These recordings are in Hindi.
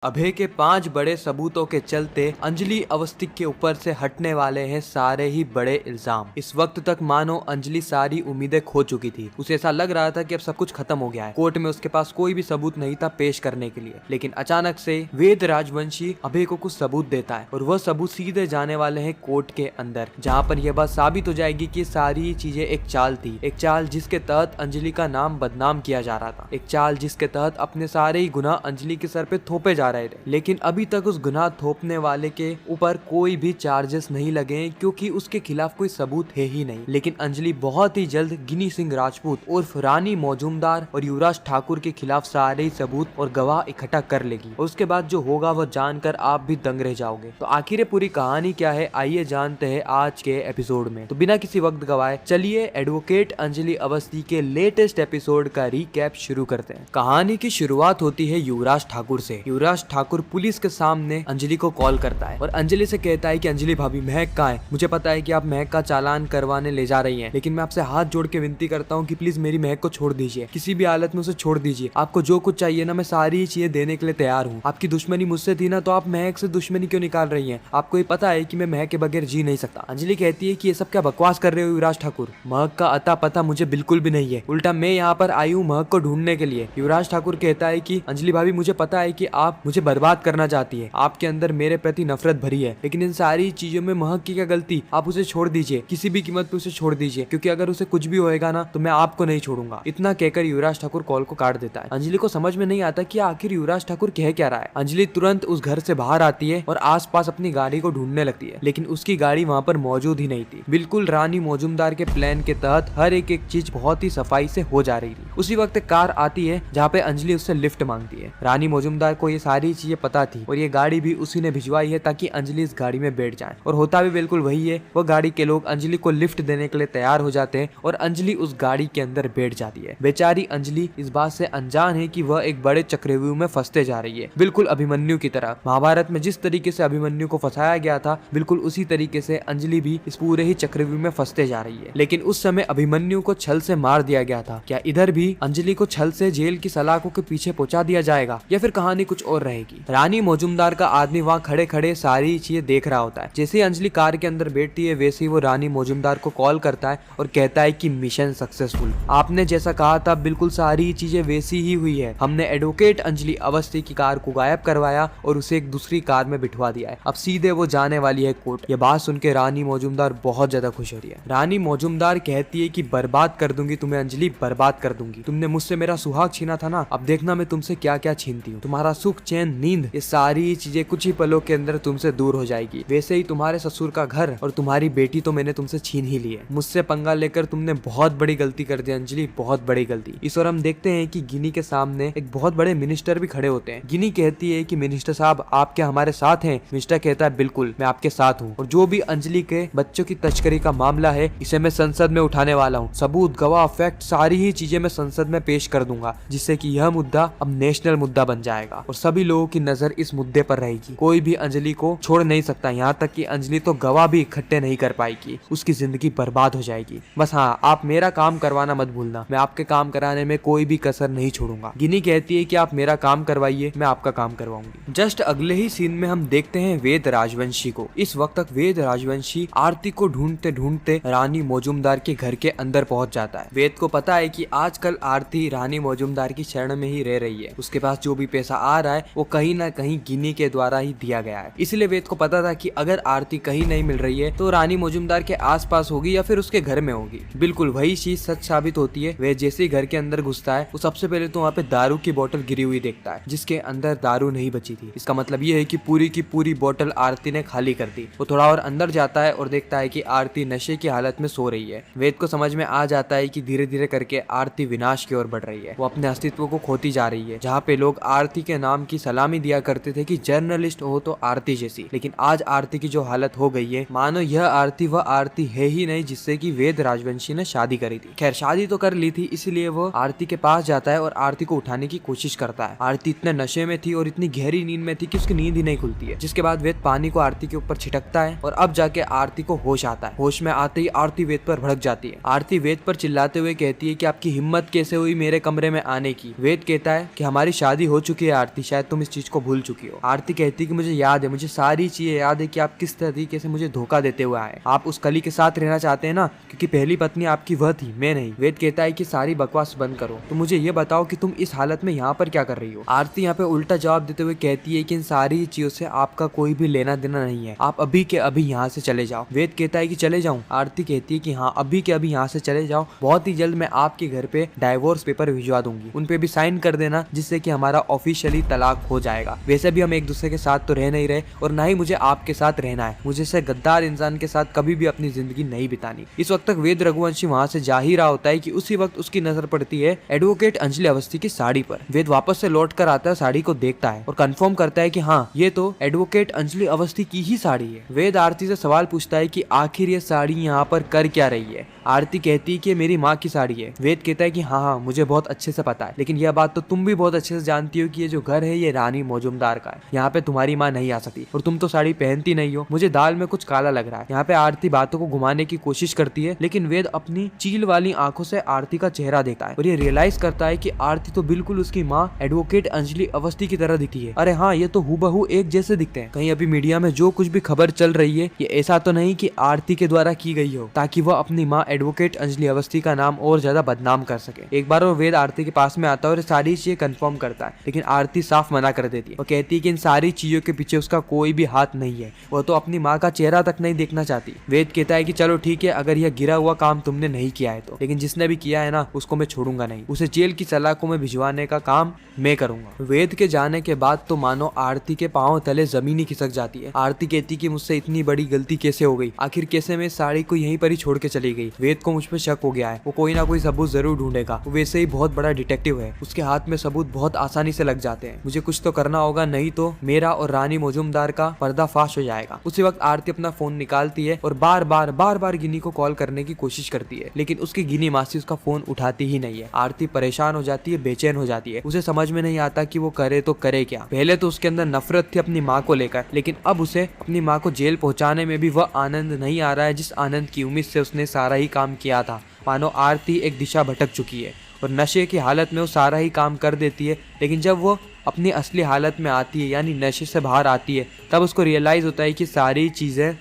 अभय के 5 बड़े सबूतों के चलते अंजलि अवस्थी के ऊपर से हटने वाले हैं सारे ही बड़े इल्जाम। इस वक्त तक मानो अंजलि सारी उम्मीदें खो चुकी थी। उसे ऐसा लग रहा था कि अब सब कुछ खत्म हो गया है। कोर्ट में उसके पास कोई भी सबूत नहीं था पेश करने के लिए, लेकिन अचानक से वेद राजवंशी अभय को कुछ सबूत देता है और वह सबूत सीधे जाने वाले हैं कोर्ट के अंदर, जहाँ पर यह बात साबित हो जाएगी कि सारी चीजें एक चाल थी। एक चाल जिसके तहत अंजलि का नाम बदनाम किया जा रहा था। एक चाल जिसके तहत अपने सारे ही गुनाह अंजलि के सर पे थोपे जा रहे थे, लेकिन अभी तक उस गुनाह थोपने वाले के ऊपर कोई भी चार्जेस नहीं लगे हैं, क्योंकि उसके खिलाफ कोई सबूत है ही नहीं। लेकिन अंजलि बहुत ही जल्द गिनी सिंह राजपूत उर्फ रानी मौजूमदार और युवराज ठाकुर के खिलाफ सारे ही सबूत और गवाह इकट्ठा कर लेगी और उसके बाद जो होगा वह जानकर आप भी दंग रह जाओगे। तो आखिर पूरी कहानी क्या है, आइए जानते हैं आज के एपिसोड में। तो बिना किसी वक्त गवाए चलिए एडवोकेट अंजलि अवस्थी के लेटेस्ट एपिसोड का रिकैप शुरू करते हैं। कहानी की शुरुआत होती है युवराज ठाकुर से। युवराज ठाकुर पुलिस के सामने अंजलि को कॉल करता है और अंजलि से कहता है कि अंजलि भाभी, महक कहाँ है? मुझे पता है कि आप महक का चालान करवाने ले जा रही हैं, लेकिन मैं आपसे हाथ जोड़ के विनती करता हूँ कि प्लीज मेरी महक को छोड़ दीजिए, किसी भी हालत में उसे छोड़ दीजिए। आपको जो कुछ चाहिए ना, मैं सारी चीजें देने के लिए तैयार हूँ। आपकी दुश्मनी मुझसे थी ना, तो आप महक से दुश्मनी क्यों निकाल रही है? आपको ये पता है कि मैं महक के बगैर जी नहीं सकता। अंजलि कहती है कि ये सब क्या बकवास कर रहे हो युवराज ठाकुर, महक का अता पता मुझे बिल्कुल भी नहीं है, उल्टा मैं यहाँ पर आई हूँ महक को ढूंढने के लिए। युवराज ठाकुर कहता है कि अंजलि भाभी, मुझे पता है कि आप मुझे बर्बाद करना चाहती है, आपके अंदर मेरे प्रति नफरत भरी है, लेकिन इन सारी चीजों में महक की क्या गलती? आप उसे छोड़ दीजिए, किसी भी कीमत पे उसे छोड़ दीजिए, क्योंकि अगर उसे कुछ भी होएगा ना तो मैं आपको नहीं छोड़ूंगा। इतना कहकर युवराज ठाकुर कॉल को काट देता है। अंजलि को समझ में नहीं आता कि आखिर युवराज ठाकुर कह क्या रहा है। अंजलि तुरंत उस घर से बाहर आती है और आसपास अपनी गाड़ी को ढूंढने लगती है, लेकिन उसकी गाड़ी वहाँ पर मौजूद ही नहीं थी। बिल्कुल रानी मौजूमदार के प्लान के तहत हर एक चीज बहुत ही सफाई से हो जा रही थी। उसी वक्त कार आती है जहाँ पे अंजलि उससे लिफ्ट मांगती है। रानी मौजूमदार को ये सारी चीजें पता थी और ये गाड़ी भी उसी ने भिजवाई है ताकि अंजलि इस गाड़ी में बैठ जाए, और होता भी बिल्कुल वही है। वो गाड़ी के लोग अंजलि को लिफ्ट देने के लिए तैयार हो जाते हैं और अंजलि उस गाड़ी के अंदर बैठ जाती है। बेचारी अंजलि इस बात से अनजान है कि वह एक बड़े चक्रव्यूह में फंसते जा रही है, बिल्कुल अभिमन्यु की तरह। महाभारत में जिस तरीके से अभिमन्यु को फंसाया गया था, बिल्कुल उसी तरीके से अंजलि भी इस पूरे ही चक्रव्यूह में फंसते जा रही है। लेकिन उस समय अभिमन्यु को छल से मार दिया गया था। क्या इधर भी अंजलि को छल से जेल की सलाखों के पीछे पहुंचा दिया जाएगा, या फिर कहानी कुछ और रहेगी? रानी मौजूमदार का आदमी वहाँ खड़े खड़े सारी चीजें देख रहा होता है। जैसे ही अंजलि कार के अंदर बैठती है, वैसे ही वो रानी मौजूमदार को कॉल करता है और कहता है कि मिशन सक्सेसफुल। आपने जैसा कहा था बिल्कुल सारी चीजें वैसी ही हुई है। हमने एडवोकेट अंजलि अवस्थी की कार को गायब करवाया और उसे एक दूसरी कार में बिठवा दिया है। अब सीधे वो जाने वाली है कोर्ट। ये बात सुन के रानी मौजूमदार बहुत ज्यादा खुश हो रही है। रानी मौजूमदार कहती है कि बर्बाद कर दूंगी तुम्हें अंजलि, बर्बाद कर दूंगी। तुमने मुझसे मेरा सुहाग छीना था ना, अब देखना मैं तुमसे क्या क्या छीनती हूँ। तुम्हारा सुख, चैन, नींद, ये सारी चीजें कुछ ही पलों के अंदर तुमसे दूर हो जाएगी। वैसे ही तुम्हारे ससुर का घर और तुम्हारी बेटी तो मैंने तुमसे छीन ही ली है। मुझसे पंगा लेकर तुमने बहुत बड़ी गलती कर दी अंजलि, बहुत बड़ी गलती। इस और हम देखते हैं कि गिनी के सामने एक बहुत बड़े मिनिस्टर भी खड़े होते हैं। गिनी कहती है कि मिनिस्टर साहब, आप क्या हमारे साथ हैं? मिनिस्टर कहता है बिल्कुल, मैं आपके साथ हूँ, और जो भी अंजलि के बच्चों की तस्करी का मामला है, इसे मैं संसद में उठाने वाला हूँ। सबूत, गवाह, फैक्ट, सारी ही चीजें मैं संसद में पेश कर दूंगा, जिससे कि यह मुद्दा अब नेशनल मुद्दा बन जाएगा और सभी लोगों की नजर इस मुद्दे पर रहेगी। कोई भी अंजलि को छोड़ नहीं सकता, यहाँ तक कि अंजलि तो गवाह भी इकट्ठे नहीं कर पाएगी, उसकी जिंदगी बर्बाद हो जाएगी। बस हाँ, आप मेरा काम करवाना मत भूलना, मैं आपके काम कराने में कोई भी कसर नहीं छोड़ूंगा। गिनी कहती है कि आप मेरा काम करवाइए, मैं आपका काम करवाऊंगी। जस्ट अगले ही सीन में हम देखते हैं वेद राजवंशी को। इस वक्त तक वेद राजवंशी आरती को ढूंढते ढूंढते रानी मौजूमदार के घर के अंदर पहुंच जाता है। वेद को पता है कि आजकल आरती रानी मौजूमदार की शरण में ही रह रही है। उसके पास जो भी पैसा आ रहा है वो कहीं ना कहीं गिनी के द्वारा ही दिया गया है। इसलिए वेद को पता था कि अगर आरती कहीं नहीं मिल रही है तो रानी मौजूमदार के आसपास होगी या फिर उसके घर में होगी। बिल्कुल वही चीज सच साबित होती है। वह जैसे ही घर के अंदर घुसता है, वो सबसे पहले तो वहाँ पे दारू की बोतल गिरी हुई देखता है, जिसके अंदर दारू नहीं बची थी। इसका मतलब ये है कि पूरी की पूरी बोतल आरती ने खाली कर दी। वो थोड़ा और अंदर जाता है और देखता है कि आरती नशे की हालत में सो रही है। वेद को समझ में आ जाता है कि धीरे धीरे करके आरती विनाश की ओर बढ़ रही है। वो अपने अस्तित्व को खोती जा रही है। जहाँ पे लोग आरती के नाम की सलामी दिया करते थे कि जर्नलिस्ट हो तो आरती जैसी, लेकिन आज आरती की जो हालत हो गई है, मानो यह आरती वह आरती है ही नहीं जिससे कि वेद राजवंशी ने शादी करी थी। खैर, शादी तो कर ली थी, इसलिए वो आरती के पास जाता है और आरती को उठाने की कोशिश करता है। आरती इतने नशे में थी और इतनी गहरी नींद में थी कि उसकी नींद ही नहीं खुलती है। जिसके बाद वेद पानी को आरती के ऊपर छिटकता है और अब जाके आरती को होश आता है। होश में आते ही आरती वेद पर भड़क जाती है। आरती वेद पर चिल्लाते हुए कहती है कि आपकी हिम्मत कैसे हुई मेरे कमरे में आने की। वेद कहता है कि हमारी शादी हो चुकी है आरती, शायद तुम इस चीज को भूल चुकी हो। आरती कहती कि मुझे याद है, मुझे सारी चीजें याद है कि आप किस तरीके से मुझे धोखा देते हुए आए। आप उस कली के साथ रहना चाहते हैं ना, क्योंकि पहली पत्नी आपकी वह थी, मैं नहीं। वेद कहता है कि सारी बकवास बंद करो, तो मुझे ये बताओ कि तुम इस हालत में यहाँ पर क्या कर रही हो। आरती यहाँ पे उल्टा जवाब देते हुए कहती है कि इन सारी चीजों से आपका कोई भी लेना देना नहीं है, आप अभी के अभी यहाँ से चले जाओ। वेद कहता है कि चले जाऊँ। आरती कहती है कि हाँ, अभी के अभी यहाँ से चले जाओ, बहुत ही जल्द मैं आपके घर पे डाइवोर्स पेपर भिजवा दूंगी, उन पे भी साइन कर देना, जिससे कि हमारा ऑफिशियली तलाक हो जाएगा। वैसे भी हम एक दूसरे के साथ तो रह नहीं रहे और ना ही मुझे आपके साथ रहना है, मुझे से गद्दार इंसान के साथ कभी भी अपनी जिंदगी नहीं बितानी। इस वक्त तक वेद रघुवंशी वहाँ से जा ही रहा होता है कि उसी वक्त उसकी नजर पड़ती है एडवोकेट अंजलि अवस्थी की साड़ी पर। वेद वापस से लौट कर आता है, साड़ी को देखता है और कंफर्म करता है कि हाँ, ये तो एडवोकेट अंजलि अवस्थी की ही साड़ी है। वेद आरती से सवाल पूछता है कि आखिर ये साड़ी यहाँ पर कर क्या रही है। आरती कहती है कि मेरी माँ की साड़ी है। वेद कहता है कि हाँ, मुझे बहुत अच्छे से पता है, लेकिन यह बात तो तुम भी बहुत अच्छे से जानती हो कि ये जो घर है ये रानी मौजूमदार का है, यहाँ पे तुम्हारी माँ नहीं आ सकती और तुम तो साड़ी पहनती नहीं हो, मुझे दाल में कुछ काला लग रहा है। यहाँ पे आरती बातों को घुमाने की कोशिश करती है, लेकिन वेद अपनी चील वाली आंखों से आरती का चेहरा देखता है और ये रियलाइज करता है कि आरती तो बिल्कुल उसकी माँ एडवोकेट अंजलि अवस्थी की तरह दिखती है। अरे हाँ, ये तो हूबहू एक जैसे दिखते हैं। कहीं अभी मीडिया में जो कुछ भी खबर चल रही है, ये ऐसा तो नहीं कि आरती के द्वारा की गई हो, ताकि वह अपनी माँ एडवोकेट अंजलि अवस्थी का नाम और ज्यादा बदनाम कर सके। एक बार वो वेद आरती के पास में आता है और सारी चीजें कंफर्म करता है, लेकिन आरती साफ मना कर देती है। वो कहती है कि इन सारी चीजों के पीछे उसका कोई भी हाथ नहीं है, वो तो अपनी माँ का चेहरा तक नहीं देखना चाहती। वेद कहता है कि चलो ठीक है, अगर यह गिरा हुआ काम तुमने नहीं किया है तो, लेकिन जिसने भी किया है ना, उसको मैं छोड़ूंगा नहीं, उसे जेल की सलाखों में भिजवाने का काम मैं करूंगा। वेद के जाने के बाद तो मानो आरती के पांव तले जमीन ही खिसक जाती है। आरती कहती कि मुझसे इतनी बड़ी गलती कैसे हो गई, आखिर कैसे मैं साड़ी को यहीं पर ही छोड़ के चली गई। वेद को मुझ पर शक हो गया है, वो कोई ना कोई सबूत जरूर ढूंढेगा, वो वैसे ही बहुत बड़ा डिटेक्टिव है, उसके हाथ में सबूत बहुत आसानी से लग जाते हैं। मुझे कुछ तो करना होगा, नहीं तो मेरा और रानी मौजूमदार का पर्दाफाश हो जाएगा। उसी वक्त आरती अपना फोन निकालती है और बार बार गिनी को कॉल करने की कोशिश करती है, लेकिन उसकी गिनी मासी उसका फोन उठाती ही नहीं है। आरती परेशान हो जाती है, बेचैन हो जाती है, उसे समझ में नहीं आता कि वो करे तो करे क्या। पहले तो उसके अंदर नफरत थी अपनी माँ को लेकर, लेकिन अब उसे अपनी माँ को जेल पहुंचाने में भी वह आनंद नहीं आ रहा है जिस आनंद की उम्मीद से उसने सारा ही काम किया था। मानो आरती एक दिशा भटक चुकी है और नशे की हालत में वो सारा ही काम कर देती है, लेकिन जब वो अपनी असली हालत में आती है, यानी नशे से बाहर आती है, तब उसको रियलाइज होता है कि सारी चीजें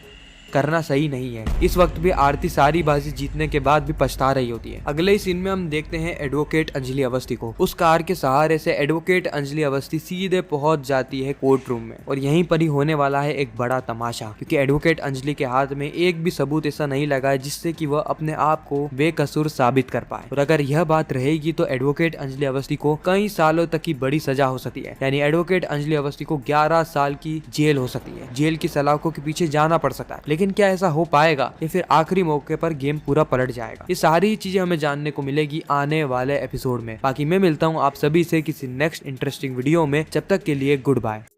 करना सही नहीं है। इस वक्त भी आरती सारी बाजी जीतने के बाद भी पछता रही होती है। अगले ही सीन में हम देखते हैं एडवोकेट अंजलि अवस्थी को। उस कार के सहारे से एडवोकेट अंजलि अवस्थी सीधे पहुंच जाती है कोर्ट रूम में और यहीं पर ही होने वाला है एक बड़ा तमाशा, क्योंकि एडवोकेट अंजलि के हाथ में एक भी सबूत ऐसा नहीं लगा है जिससे कि वह अपने आप को बेकसूर साबित कर पाए। और अगर यह बात रहेगी तो एडवोकेट अंजलि अवस्थी को कई सालों तक की बड़ी सजा हो सकती है, यानी एडवोकेट अंजलि अवस्थी को 11 साल की जेल हो सकती है। जेल की सलाखों के पीछे जाना पड़ सकता है, लेकिन क्या ऐसा हो पाएगा या फिर आखिरी मौके पर गेम पूरा पलट जाएगा? ये सारी चीजें हमें जानने को मिलेगी आने वाले एपिसोड में। बाकी मैं मिलता हूँ आप सभी से किसी नेक्स्ट इंटरेस्टिंग वीडियो में, जब तक के लिए गुड बाय।